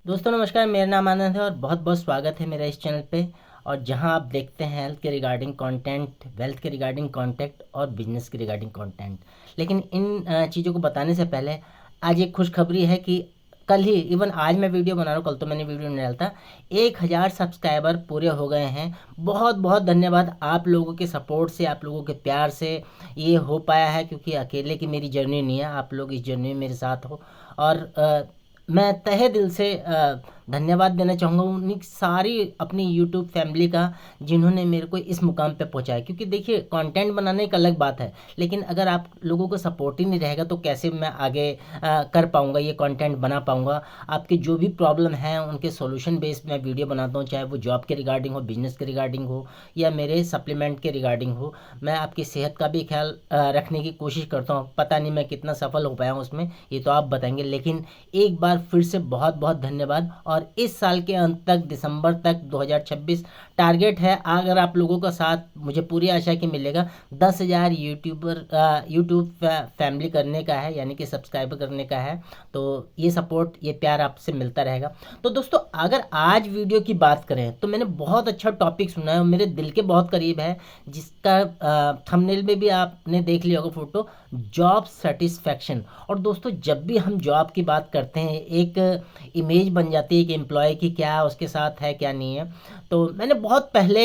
दोस्तों नमस्कार, मेरा नाम आनंद है और बहुत बहुत स्वागत है मेरा इस चैनल पे। और जहां आप देखते हैं हेल्थ के रिगार्डिंग कंटेंट, वेल्थ के रिगार्डिंग कंटेंट और बिजनेस के रिगार्डिंग कंटेंट। लेकिन इन चीज़ों को बताने से पहले आज एक खुशखबरी है कि कल ही, इवन आज मैं वीडियो बना रहा हूँ, कल तो मैंने वीडियो नहीं डाला था। 1000 सब्सक्राइबर पूरे हो गए हैं। बहुत बहुत धन्यवाद आप लोगों के सपोर्ट से, आप लोगों के प्यार से ये हो पाया है, क्योंकि अकेले की मेरी जर्नी नहीं है, आप लोग इस जर्नी में मेरे साथ हो। और मैं तहे दिल से धन्यवाद देना चाहूँगा उन्हीं सारी अपनी यूट्यूब फैमिली का, जिन्होंने मेरे को इस मुकाम पे पहुँचाया। क्योंकि देखिए, कंटेंट बनाने एक अलग बात है, लेकिन अगर आप लोगों को सपोर्ट ही नहीं रहेगा तो कैसे मैं आगे कर पाऊँगा, ये कंटेंट बना पाऊँगा। आपके जो भी प्रॉब्लम हैं उनके सॉल्यूशन बेस्ड मैं वीडियो बनाता हूँ, चाहे वो जॉब के रिगार्डिंग हो, बिजनेस के रिगार्डिंग हो, या मेरे सप्लीमेंट के रिगार्डिंग हो। मैं आपकी सेहत का भी ख्याल रखने की कोशिश करता हूँ। पता नहीं मैं कितना सफल हो पाया हूँ उसमें, ये तो आप बताएंगे। लेकिन एक बार फिर से बहुत बहुत धन्यवाद। और इस साल के अंत तक, दिसंबर तक 2026 टारगेट है, अगर आप लोगों का साथ मुझे पूरी आशा है कि मिलेगा। 10,000 यूट्यूब फैमिली करने का है, यानी कि सब्सक्राइबर करने का है। तो ये सपोर्ट, ये प्यार आपसे मिलता रहेगा। तो दोस्तों, अगर आज वीडियो की बात करें तो मैंने बहुत अच्छा टॉपिक सुना है और मेरे दिल के बहुत करीब है, जिसका थंबनेल में भी आपने देख लिया होगा फोटो, जॉब सेटिस्फैक्शन। और दोस्तों, जब भी हम जॉब की बात करते हैं, एक इमेज बन जाती है कि एम्प्लॉय की क्या उसके साथ है, क्या नहीं है। तो मैंने बहुत पहले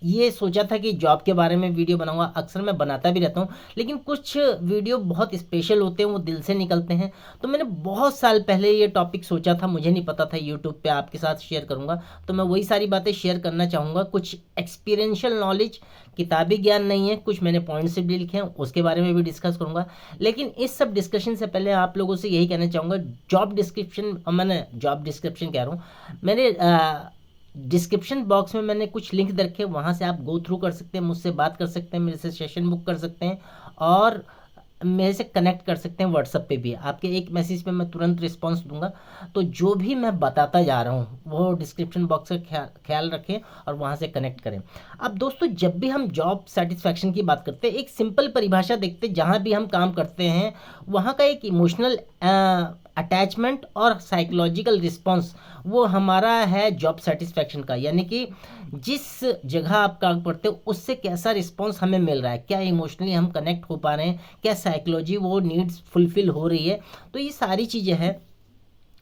ये सोचा था कि जॉब के बारे में वीडियो बनाऊंगा। अक्सर मैं बनाता भी रहता हूँ, लेकिन कुछ वीडियो बहुत स्पेशल होते हैं, वो दिल से निकलते हैं। तो मैंने बहुत साल पहले ये टॉपिक सोचा था, मुझे नहीं पता था यूट्यूब पे आपके साथ शेयर करूंगा। तो मैं वही सारी बातें शेयर करना चाहूँगा। कुछ एक्सपीरियंशियल नॉलेज, किताबी ज्ञान नहीं है, कुछ मैंने पॉइंट्स भी लिखे हैं, उसके बारे में भी डिस्कस करूंगा। लेकिन इस सब डिस्कशन से पहले आप लोगों से यही कहना चाहूँगा, जॉब डिस्क्रिप्शन, मैंने जॉब डिस्क्रिप्शन कह रहा हूँ, मैंने डिस्क्रिप्शन बॉक्स में मैंने कुछ लिंक दे रखे, वहाँ से आप गो थ्रू कर सकते हैं, मुझसे बात कर सकते हैं, मेरे से सेशन बुक कर सकते हैं, और मेरे से कनेक्ट कर सकते हैं व्हाट्सएप पे भी। आपके एक मैसेज पे मैं तुरंत रिस्पांस दूंगा। तो जो भी मैं बताता जा रहा हूँ वो डिस्क्रिप्शन बॉक्स का ख्याल रखें और वहाँ से कनेक्ट करें। अब दोस्तों, जब भी हम जॉब सेटिस्फैक्शन की बात करते हैं, एक सिंपल परिभाषा देखते हैं। जहाँ भी हम काम करते हैं वहाँ का एक इमोशनल अटैचमेंट और साइकोलॉजिकल रिस्पॉन्स, वो हमारा है जॉब सेटिस्फैक्शन का। यानी कि जिस जगह आप काम करते हो उससे कैसा रिस्पॉन्स हमें मिल रहा है, क्या इमोशनली हम कनेक्ट हो पा रहे हैं, क्या साइकोलॉजी वो नीड्स फुलफिल हो रही है। तो ये सारी चीज़ें हैं।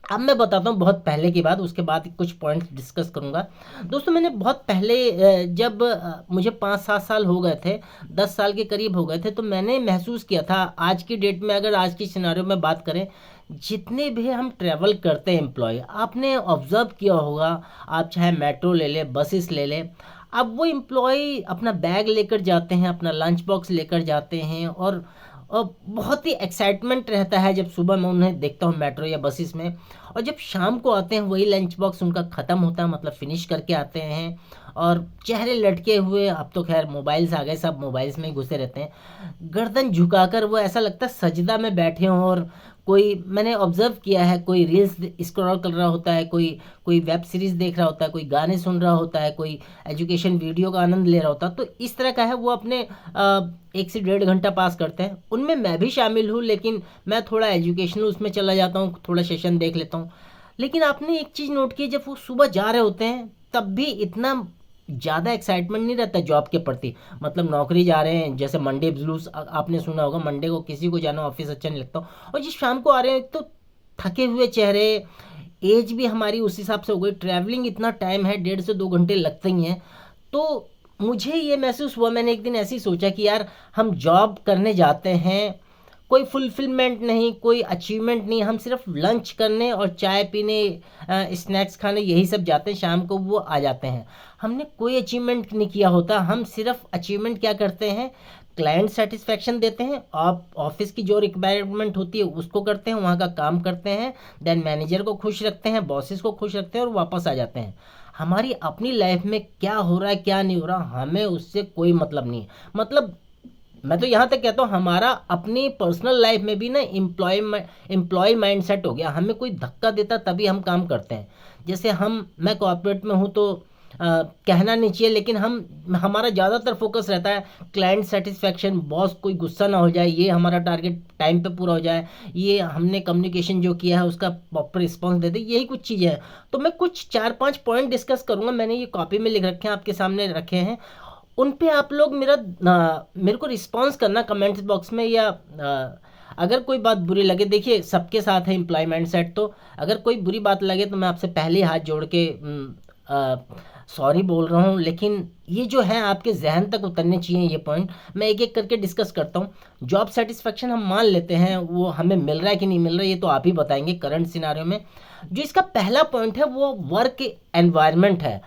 अब मैं बताता हूँ बहुत पहले की बात, उसके बाद कुछ पॉइंट्स डिस्कस करूँगा। दोस्तों, मैंने बहुत पहले, जब मुझे 5-7 साल हो गए थे, 10 साल के करीब हो गए थे, तो मैंने महसूस किया था, आज की डेट में अगर आज की सिनारियो में बात करें, जितने भी हम ट्रैवल करते हैं एम्प्लॉय, आपने ऑब्जर्व किया होगा, आप चाहे मेट्रो ले लें, बसेस ले लें, अब वो एम्प्लॉय अपना बैग लेकर जाते हैं, अपना लंच बॉक्स लेकर जाते हैं, और बहुत ही एक्साइटमेंट रहता है जब सुबह मैं उन्हें देखता हूँ मेट्रो या बसेस में। और जब शाम को आते हैं वही लंच बॉक्स उनका ख़त्म होता है, मतलब फिनिश करके आते हैं, और चेहरे लटके हुए, अब तो खैर मोबाइल्स आ गए, सब मोबाइल्स में ही घुसे रहते हैं, गर्दन झुकाकर, वो ऐसा लगता है सजदा में बैठे हों। और कोई, मैंने ऑब्जर्व किया है, कोई रील्स स्क्रॉल कर रहा होता है, कोई कोई वेब सीरीज़ देख रहा होता है, कोई गाने सुन रहा होता है, कोई एजुकेशन वीडियो का आनंद ले रहा होता है। तो इस तरह का है, वो अपने 1 से 1.5 घंटा पास करते हैं। उनमें मैं भी शामिल हूँ, लेकिन मैं थोड़ा एजुकेशनल उसमें चला जाता हूँ, थोड़ा सेशन देख लेता हूँ। लेकिन आपने एक चीज़ नोट की, जब वो सुबह जा रहे होते हैं तब भी इतना ज़्यादा एक्साइटमेंट नहीं रहता जॉब के प्रति। मतलब नौकरी जा रहे हैं, जैसे मंडे ब्लूज आपने सुना होगा, मंडे को किसी को जाना ऑफिस अच्छा नहीं लगता। और जिस शाम को आ रहे हैं तो थके हुए चेहरे, एज भी हमारी उस हिसाब से हो गई, ट्रैवलिंग इतना टाइम है, 1.5 से 2 घंटे लगते ही हैं। तो मुझे ये महसूस हुआ, मैंने एक दिन ऐसे ही सोचा कि यार, हम जॉब करने जाते हैं, कोई फुलफिलमेंट नहीं, कोई अचीवमेंट नहीं, हम सिर्फ लंच करने और चाय पीने, स्नैक्स खाने, यही सब जाते हैं, शाम को वो आ जाते हैं। हमने कोई अचीवमेंट नहीं किया होता। हम सिर्फ अचीवमेंट क्या करते हैं, क्लाइंट सेटिस्फेक्शन देते हैं, आप ऑफिस की जो रिक्वायरमेंट होती है उसको करते हैं, वहाँ का काम करते हैं, देन मैनेजर को खुश रखते हैं, बॉसेस को खुश रखते हैं, और वापस आ जाते हैं। हमारी अपनी लाइफ में क्या हो रहा है, क्या नहीं हो रहा, हमें उससे कोई मतलब नहीं है। मतलब मैं तो यहाँ तक कहता हूँ, हमारा अपनी पर्सनल लाइफ में भी ना एम्प्लॉय माइंडसेट हो गया। हमें कोई धक्का देता तभी हम काम करते हैं। जैसे मैं कॉर्पोरेट में हूँ, तो कहना नहीं चाहिए, लेकिन हमारा ज़्यादातर फोकस रहता है क्लाइंट सेटिस्फेक्शन, बॉस कोई गुस्सा ना हो जाए, ये हमारा टारगेट टाइम पे पूरा हो जाए, ये हमने कम्युनिकेशन जो किया है उसका प्रॉपर रिस्पॉन्स दे दे, यही कुछ चीज़ें हैं। तो मैं कुछ 4-5 पॉइंट डिस्कस करूँगा, मैंने ये कॉपी में लिख रखे हैं, आपके सामने रखे हैं। उन पे आप लोग मेरे को रिस्पॉन्स करना कमेंट्स बॉक्स में, या अगर कोई बात बुरी लगे, देखिए सबके साथ है एम्प्लॉयमेंट सेट, तो अगर कोई बुरी बात लगे तो मैं आपसे पहले ही हाथ जोड़ के सॉरी बोल रहा हूँ, लेकिन ये जो है आपके जहन तक उतरने चाहिए ये पॉइंट। मैं एक एक करके डिस्कस करता हूँ। जॉब सेटिस्फेक्शन हम मान लेते हैं, वो हमें मिल रहा है कि नहीं मिल रहा है ये तो आप ही बताएंगे करंट सिनारियो में। जो इसका पहला पॉइंट है वो वर्क एनवायरनमेंट है।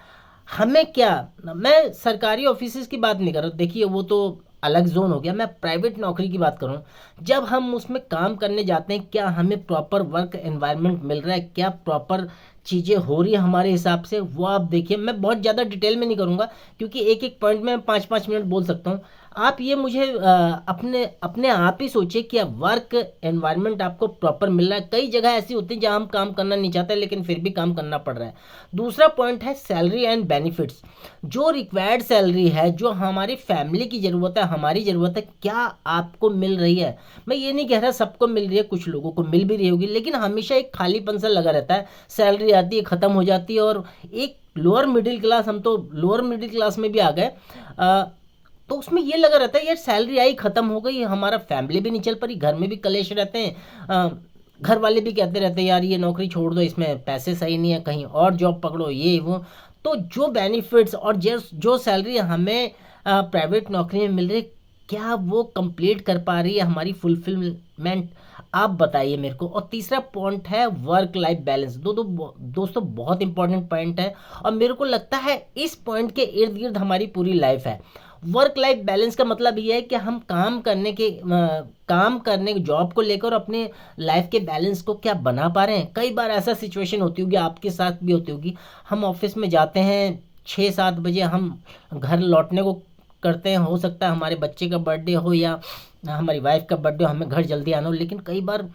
हमें क्या, मैं सरकारी ऑफिसेज की बात नहीं कर रहा, देखिए वो तो अलग जोन हो गया, मैं प्राइवेट नौकरी की बात कर रहा हूँ। जब हम उसमें काम करने जाते हैं, क्या हमें प्रॉपर वर्क एनवायरनमेंट मिल रहा है, क्या प्रॉपर चीज़ें हो रही है हमारे हिसाब से, वो आप देखिए। मैं बहुत ज़्यादा डिटेल में नहीं करूँगा, क्योंकि एक एक पॉइंट में 5-5 मिनट बोल सकता हूँ। आप ये मुझे अपने अपने आप ही सोचिए कि वर्क एनवायरनमेंट आपको प्रॉपर मिल रहा है। कई जगह ऐसी होती है जहाँ हम काम करना नहीं चाहते, लेकिन फिर भी काम करना पड़ रहा है। दूसरा पॉइंट है सैलरी एंड बेनिफिट्स। जो रिक्वायर्ड सैलरी है, जो हमारी फैमिली की ज़रूरत है, हमारी ज़रूरत है, क्या आपको मिल रही है। मैं ये नहीं कह रहा सबको मिल रही है, कुछ लोगों को मिल भी रही होगी, लेकिन हमेशा एक खालीपन सा लगा रहता है। सैलरी आती है, ख़त्म हो जाती है, और एक लोअर मिडिल क्लास, हम तो लोअर मिडिल क्लास में भी आ गए, तो उसमें ये लगा रहता है यार सैलरी आई ख़त्म हो गई, हमारा फैमिली भी नहीं चल पा रही, घर में भी कलेश रहते हैं, घर वाले भी कहते रहते हैं यार ये नौकरी छोड़ दो, इसमें पैसे सही नहीं है, कहीं और जॉब पकड़ो, ये वो। तो जो बेनिफिट्स और जो सैलरी हमें प्राइवेट नौकरी में मिल रही, क्या वो कंप्लीट कर पा रही है हमारी फुलफिलमेंट, आप बताइए मेरे को। और तीसरा पॉइंट है वर्क लाइफ बैलेंस। दोस्तों बहुत इंपॉर्टेंट पॉइंट है, और मेरे को लगता है इस पॉइंट के इर्द गिर्द हमारी पूरी लाइफ है। वर्क लाइफ बैलेंस का मतलब ये है कि हम काम करने जॉब को लेकर अपने लाइफ के बैलेंस को क्या बना पा रहे हैं। कई बार ऐसा सिचुएशन होती होगी, आपके साथ भी होती होगी, हम ऑफिस में जाते हैं 6-7 बजे, हम घर लौटने को करते हैं, हो सकता है हमारे बच्चे का बर्थडे हो या हमारी वाइफ का बर्थडे हो, हमें घर जल्दी आना हो, लेकिन कई बार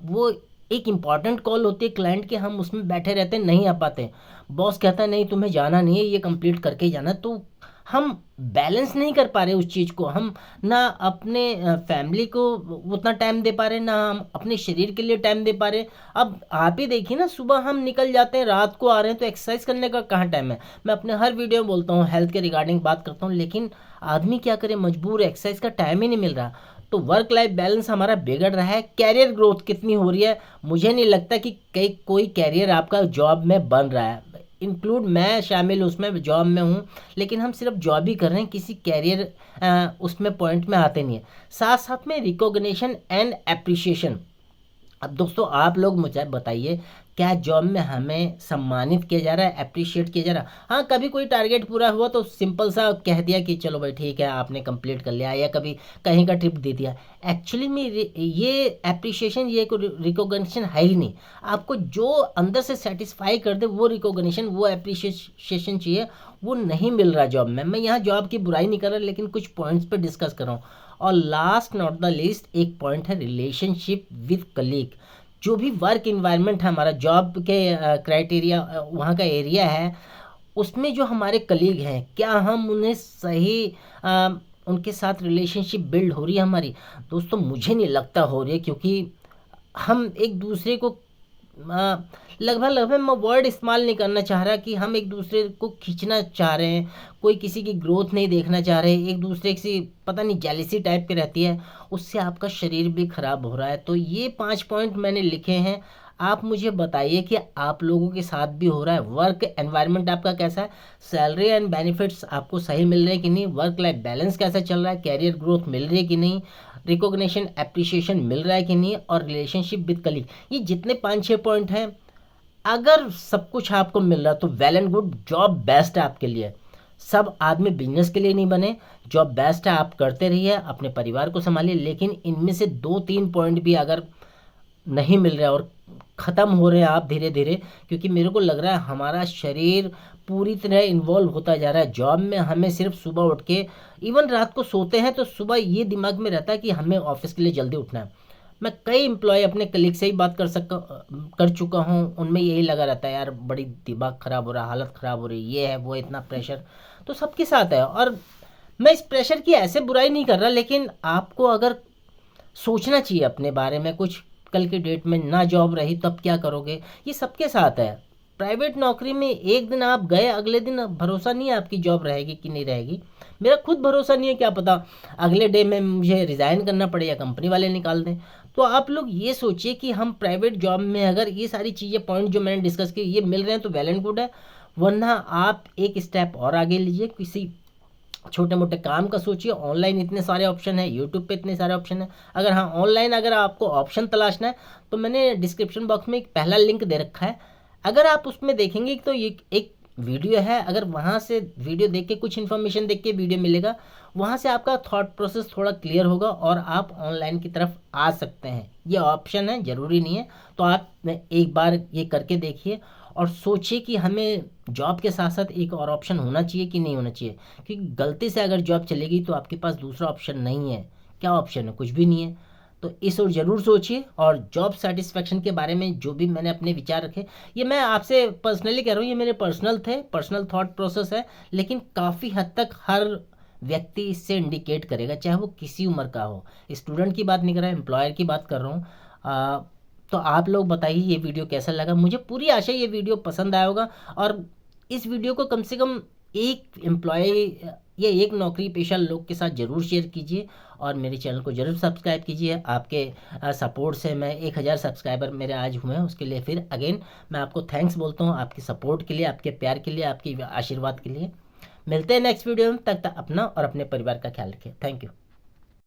वो एक इम्पॉर्टेंट कॉल होती है क्लाइंट की, हम उसमें बैठे रहते हैं, नहीं आ पाते, बॉस कहता है नहीं तुम्हें जाना नहीं है, ये कंप्लीट करके ही जाना, तो हम बैलेंस नहीं कर पा रहे उस चीज़ को। हम ना अपने फैमिली को उतना टाइम दे पा रहे, ना हम अपने शरीर के लिए टाइम दे पा रहे। अब आप ही देखिए ना, सुबह हम निकल जाते हैं, रात को आ रहे हैं, तो एक्सरसाइज करने का कहाँ टाइम है। मैं अपने हर वीडियो में बोलता हूँ, हेल्थ के रिगार्डिंग बात करता हूँ, लेकिन आदमी क्या करे, मजबूर है, एक्सरसाइज का टाइम ही नहीं मिल रहा। तो वर्क लाइफ बैलेंस हमारा बिगड़ रहा है। कैरियर ग्रोथ कितनी हो रही है, मुझे नहीं लगता कि कोई कैरियर आपका जॉब में बन रहा है, इंक्लूड मैं शामिल उसमें, जॉब में हूँ, लेकिन हम सिर्फ जॉब ही कर रहे हैं, किसी कैरियर उसमें पॉइंट में आते नहीं है। साथ साथ में रिकॉग्निशन एंड एप्रिसिएशन। अब दोस्तों आप लोग मुझे बताइए, क्या जॉब में हमें सम्मानित किया जा रहा है, अप्रिशिएट किया जा रहा है। हाँ, कभी कोई टारगेट पूरा हुआ तो सिंपल सा कह दिया कि चलो भाई ठीक है आपने कंप्लीट कर लिया, या कभी कहीं का ट्रिप दे दिया। एक्चुअली में ये अप्रिशिएशन, ये कोई रिकॉग्निशन है ही नहीं। आपको जो अंदर से सेटिस्फाई कर दे वो रिकॉग्निशन, वो अप्रिशिएशन चाहिए, वो नहीं मिल रहा जॉब में। मैं यहाँ जॉब की बुराई नहीं कर रहा, लेकिन कुछ पॉइंट्स पे डिस्कस कर रहा हूँ। और लास्ट नॉट द लीस्ट एक पॉइंट है रिलेशनशिप विद कलीग। जो भी वर्क इन्वायरमेंट है हमारा, जॉब के क्राइटेरिया, वहाँ का एरिया है, उसमें जो हमारे कलीग हैं, क्या हम उन्हें सही उनके साथ रिलेशनशिप बिल्ड हो रही है हमारी। दोस्तों मुझे नहीं लगता हो रही है, क्योंकि हम एक दूसरे को लगभग मैं वर्ड इस्तेमाल नहीं करना चाह रहा कि हम एक दूसरे को खींचना चाह रहे हैं, कोई किसी की ग्रोथ नहीं देखना चाह रहे, एक दूसरे से पता नहीं जेलिसी टाइप की रहती है, उससे आपका शरीर भी खराब हो रहा है। तो ये 5 पॉइंट मैंने लिखे हैं, आप मुझे बताइए कि आप लोगों के साथ भी हो रहा है। वर्क एनवायरनमेंट आपका कैसा है, सैलरी एंड बेनिफिट्स आपको सही मिल रहे हैं कि नहीं, वर्क लाइफ बैलेंस कैसा चल रहा है, कैरियर ग्रोथ मिल रही है कि नहीं, रिकॉग्निशन एप्रिसिएशन मिल रहा है कि नहीं, और रिलेशनशिप विद कलीग। ये जितने 5-6 पॉइंट हैं, अगर सब कुछ आपको मिल रहा है तो well and good, job best है आपके लिए। सब आदमी बिजनेस के लिए नहीं बने, जॉब बेस्ट है, आप करते रहिए, अपने परिवार को संभालिए, लेकिन इनमें से 2-3 पॉइंट भी अगर नहीं मिल रहा है और ख़त्म हो रहे हैं आप धीरे धीरे, क्योंकि मेरे को लग रहा है हमारा शरीर पूरी तरह इन्वॉल्व होता जा रहा है जॉब में। हमें सिर्फ सुबह उठ के, इवन रात को सोते हैं तो सुबह ये दिमाग में रहता है कि हमें ऑफिस के लिए जल्दी उठना है। मैं कई एम्प्लॉय अपने कलीग से ही बात कर चुका हूँ, उनमें यही लगा रहता है यार बड़ी दिमाग ख़राब हो रहा है, हालत ख़राब हो रही है, ये है वो है, इतना प्रेशर तो सबके साथ है। और मैं इस प्रेशर की ऐसे बुराई नहीं कर रहा, लेकिन आपको अगर सोचना चाहिए अपने बारे में कुछ, कल की डेट में ना जॉब रही तब क्या करोगे, ये सबके साथ है। प्राइवेट नौकरी में एक दिन आप गए, अगले दिन भरोसा नहीं है आपकी जॉब रहेगी कि नहीं रहेगी। मेरा खुद भरोसा नहीं है, क्या पता अगले डे में मुझे रिज़ाइन करना पड़े या कंपनी वाले निकाल दें। तो आप लोग ये सोचिए कि हम प्राइवेट जॉब में अगर ये सारी चीज़ें पॉइंट जो मैंने डिस्कस की ये मिल रहे हैं तो वेल एंड गुड है, वरना आप एक स्टेप और आगे लीजिए, किसी छोटे मोटे काम का सोचिए। ऑनलाइन इतने सारे ऑप्शन है, यूट्यूब पे इतने सारे ऑप्शन है। अगर हाँ ऑनलाइन अगर आपको ऑप्शन तलाशना है तो मैंने डिस्क्रिप्शन बॉक्स में एक पहला लिंक दे रखा है, अगर आप उसमें देखेंगे तो ये एक वीडियो है, अगर वहाँ से वीडियो देख के कुछ इन्फॉर्मेशन देख के वीडियो मिलेगा, वहाँ से आपका थॉट प्रोसेस थोड़ा क्लियर होगा और आप ऑनलाइन की तरफ आ सकते हैं। ये ऑप्शन है, ज़रूरी नहीं है। तो आप एक बार ये करके देखिए और सोचिए कि हमें जॉब के साथ साथ एक और ऑप्शन होना चाहिए कि नहीं होना चाहिए, क्योंकि गलती से अगर जॉब चलेगी तो आपके पास दूसरा ऑप्शन नहीं है। क्या ऑप्शन है? कुछ भी नहीं है। तो इस ओर ज़रूर सोचिए। और जॉब सेटिस्फेक्शन के बारे में जो भी मैंने अपने विचार रखे, ये मैं आपसे पर्सनली कह रहा हूँ, ये मेरे पर्सनल थॉट प्रोसेस है, लेकिन काफ़ी हद तक हर व्यक्ति इससे इंडिकेट करेगा, चाहे वो किसी उम्र का हो। स्टूडेंट की बात नहीं कर रहा, एम्प्लॉयर की बात कर रहा हूँ। तो आप लोग बताइए ये वीडियो कैसा लगा। मुझे पूरी आशा है ये वीडियो पसंद आया होगा, और इस वीडियो को कम से कम एक एम्प्लॉय या एक नौकरी पेशा लोग के साथ ज़रूर शेयर कीजिए, और मेरे चैनल को ज़रूर सब्सक्राइब कीजिए। आपके सपोर्ट से मैं 1000 सब्सक्राइबर मेरे आज हुए हैं, उसके लिए फिर अगेन मैं आपको थैंक्स बोलता हूँ, आपकी सपोर्ट के लिए, आपके प्यार के लिए, आपकी आशीर्वाद के लिए। मिलते हैं नेक्स्ट वीडियो में, तब तक अपना और अपने परिवार का ख्याल रखें। Thank you.